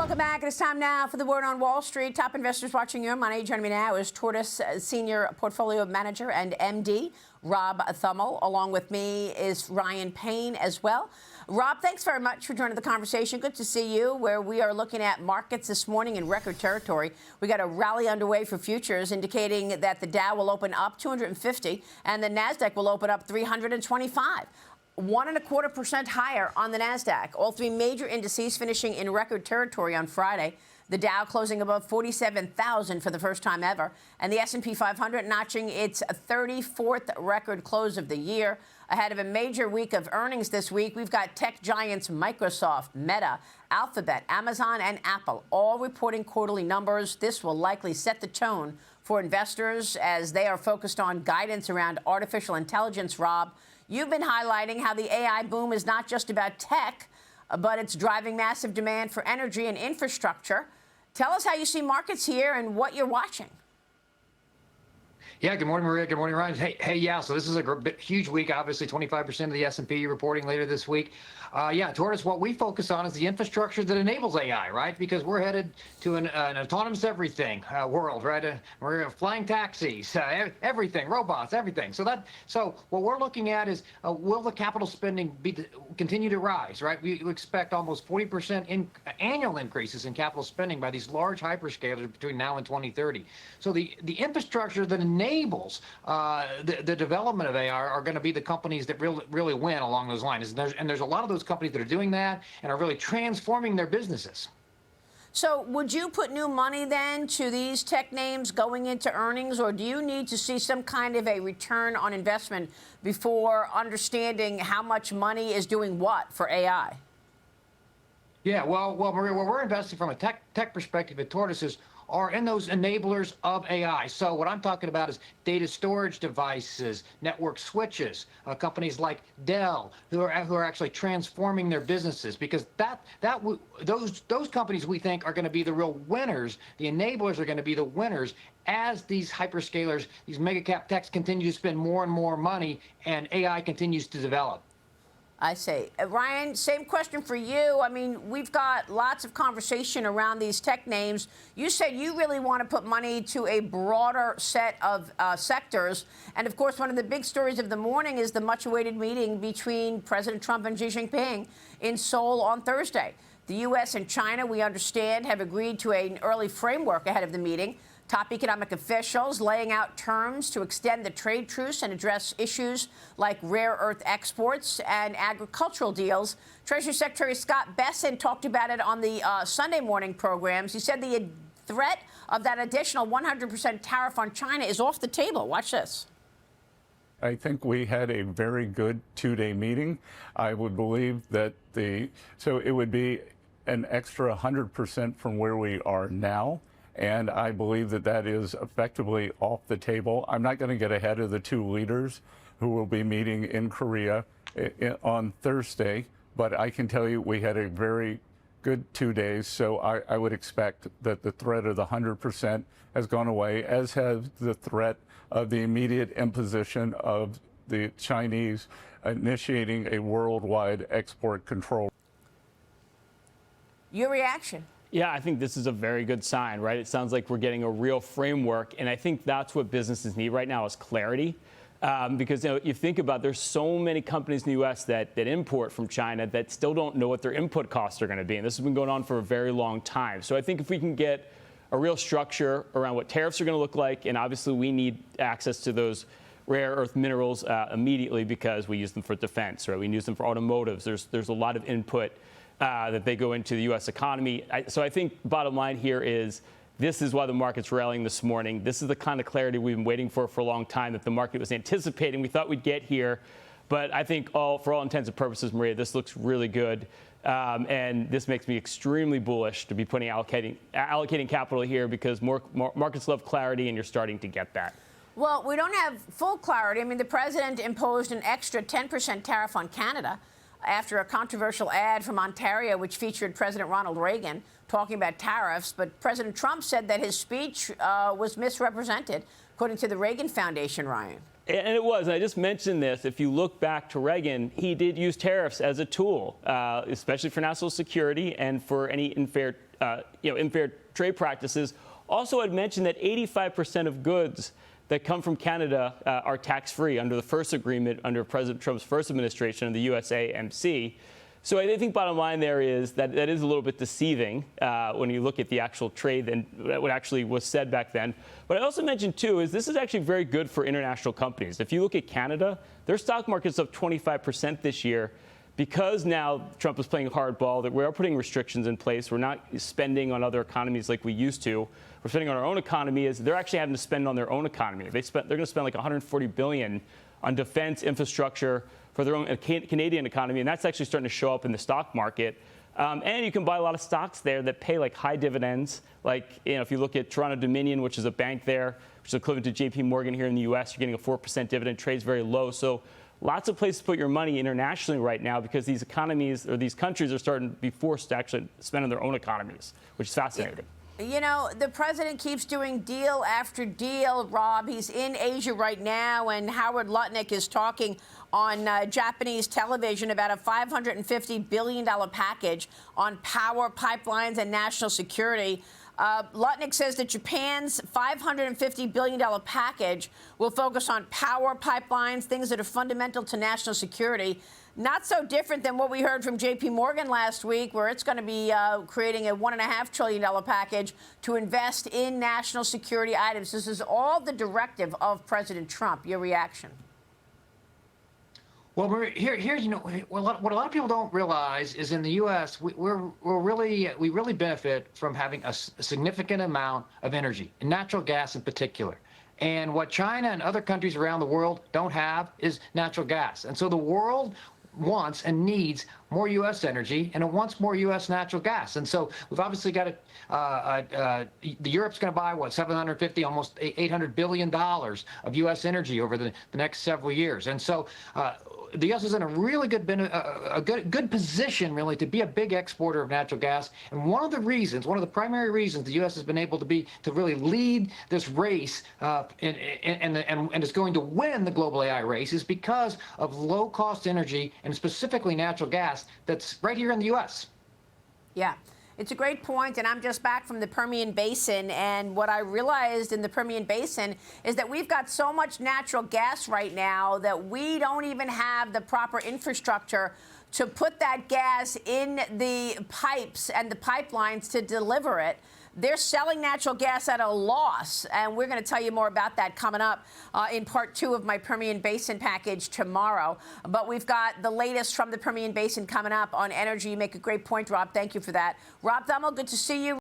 Welcome back. It's time now for the Word on Wall Street. Top investors watching your money. Joining me now is Tortoise Senior Portfolio Manager and MD, Rob Thummel. Along with me is Ryan Payne as well. Rob, thanks very much for joining the conversation. Good to see you, where we are looking at markets this morning in record territory. We got a rally underway for futures, indicating that the Dow will open up 250 and the NASDAQ will open up 325. 1.25% higher on the NASDAQ. All three major indices finishing in record territory on Friday. The Dow closing above 47,000 for the first time ever, and the S&P 500 notching its 34th record close of the year. Ahead of a major week of earnings this week, we've got tech giants Microsoft, Meta, Alphabet, Amazon, and Apple all reporting quarterly numbers. This will likely set the tone for investors as they are focused on guidance around artificial intelligence. Rob, you've been highlighting how the AI boom is not just about tech, but it's driving massive demand for energy and infrastructure. Tell us how you see markets here and what you're watching. Yeah, good morning, Maria. Good morning, Ryan. Hey, yeah, so this is a huge week. Obviously, 25% of the S&P reporting later this week. Yeah, Tortoise, what we focus on is the infrastructure that enables AI, right? Because we're headed to an autonomous everything world, right? We're flying taxis, everything, robots, everything. So what we're looking at is, will the capital spending continue to rise, right? We expect almost 40% annual increases in capital spending by these large hyperscalers between now and 2030. So the infrastructure that enables the development of AI are going to be the companies that really win along those lines. And there's a lot of those companies that are doing that and are really transforming their businesses. So would you put new money then to these tech names going into earnings, or do you need to see some kind of a return on investment before understanding how much money is doing what for AI? Yeah, well, Maria, where we're investing from a tech perspective at Tortoise are in those enablers of AI. So what I'm talking about is data storage devices, network switches, companies like Dell who are actually transforming their businesses, because those companies we think are going to be the real winners. The enablers are going to be the winners as these hyperscalers, these mega cap techs continue to spend more and more money and AI continues to develop. I see. Ryan, same question for you. I mean, we've got lots of conversation around these tech names. You said you really want to put money to a broader set of sectors. And, of course, one of the big stories of the morning is the much-awaited meeting between President Trump and Xi Jinping in Seoul on Thursday. The U.S. and China, we understand, have agreed to an early framework ahead of the meeting. Top economic officials laying out terms to extend the trade truce and address issues like rare earth exports and agricultural deals. Treasury Secretary Scott Bessent talked about it on the Sunday morning programs. He said the threat of that additional 100% tariff on China is off the table. Watch this. I think we had a very good two-day meeting. I would believe that so it would be an extra 100% from where we are now. And I believe that that is effectively off the table. I'm not going to get ahead of the two leaders who will be meeting in Korea on Thursday, but I can tell you we had a very good 2 days. So I would expect that the threat of the 100% has gone away, as has the threat of the immediate imposition of the Chinese initiating a worldwide export control. Your reaction? Yeah, I think this is a very good sign, right? It sounds like we're getting a real framework, and I think that's what businesses need right now is clarity. Because you think about, there's so many companies in the U.S. that import from China that still don't know what their input costs are going to be, and this has been going on for a very long time. So I think if we can get a real structure around what tariffs are going to look like, and obviously we need access to those rare earth minerals immediately because we use them for defense, right? We use them for automotives. There's a lot of input that they go into the U.S. economy. So I think bottom line here is this is why the market's rallying this morning. This is the kind of clarity we've been waiting for a long time that the market was anticipating. We thought we'd get here. But I think for all intents and purposes, Maria, this looks really good. And this makes me extremely bullish to be allocating capital here because markets love clarity, and you're starting to get that. Well, we don't have full clarity. I mean, the president imposed an extra 10% tariff on Canada after a controversial ad from Ontario, which featured President Ronald Reagan talking about tariffs. But President Trump said that his speech was misrepresented, according to the Reagan Foundation, Ryan. And it was. And I just mentioned this. If you look back to Reagan, he did use tariffs as a tool, especially for national security and for any unfair trade practices. Also, I'd mention that 85% of goods that come from Canada are tax-free under the first agreement under President Trump's first administration of the USAMC. So I think bottom line there is that is a little bit deceiving when you look at the actual trade and what actually was said back then. But I also mentioned, too, is this is actually very good for international companies. If you look at Canada, their stock market's up 25% this year because now Trump is playing hardball, that we are putting restrictions in place. We're not spending on other economies like we used to. We're spending on our own economy. They're actually having to spend on their own economy. They're going to spend like $140 billion on defense infrastructure for their own Canadian economy, and that's actually starting to show up in the stock market. And you can buy a lot of stocks there that pay like high dividends. Like, if you look at Toronto Dominion, which is a bank there, which is equivalent to JP Morgan here in the U.S., you're getting a 4% dividend, trades very low. So lots of places to put your money internationally right now because these economies or these countries are starting to be forced to actually spend on their own economies, which is fascinating. You know, the president keeps doing deal after deal, Rob. He's in Asia right now, and Howard Lutnick is talking on Japanese television about a $550 billion package on power, pipelines, and national security. Lutnick says that Japan's $550 billion package will focus on power, pipelines, things that are fundamental to national security. Not so different than what we heard from JP Morgan last week, where it's going to be creating a $1.5 trillion package to invest in national security items. This is all the directive of President Trump. Your reaction? Well, here's what a lot of people don't realize is in the U.S. we really benefit from having a significant amount of energy, and natural gas in particular. And what China and other countries around the world don't have is natural gas. And so the world wants and needs more U.S. energy, and it wants more U.S. natural gas. And so we've obviously got the Europe's going to buy, what, 750, almost $800 billion of U.S. energy over the next several years. And so the U.S. is in a really good position, really, to be a big exporter of natural gas. And one of the primary reasons the U.S. has been able to really lead this race and is going to win the global AI race is because of low-cost energy, and specifically natural gas, that's right here in the U.S. Yeah. It's a great point, and I'm just back from the Permian Basin, and what I realized in the Permian Basin is that we've got so much natural gas right now that we don't even have the proper infrastructure to put that gas in the pipes and the pipelines to deliver it. They're selling natural gas at a loss, and we're going to tell you more about that coming up in part 2 of my Permian Basin package tomorrow. But we've got the latest from the Permian Basin coming up on energy. You make a great point, Rob. Thank you for that. Rob Thummel, good to see you.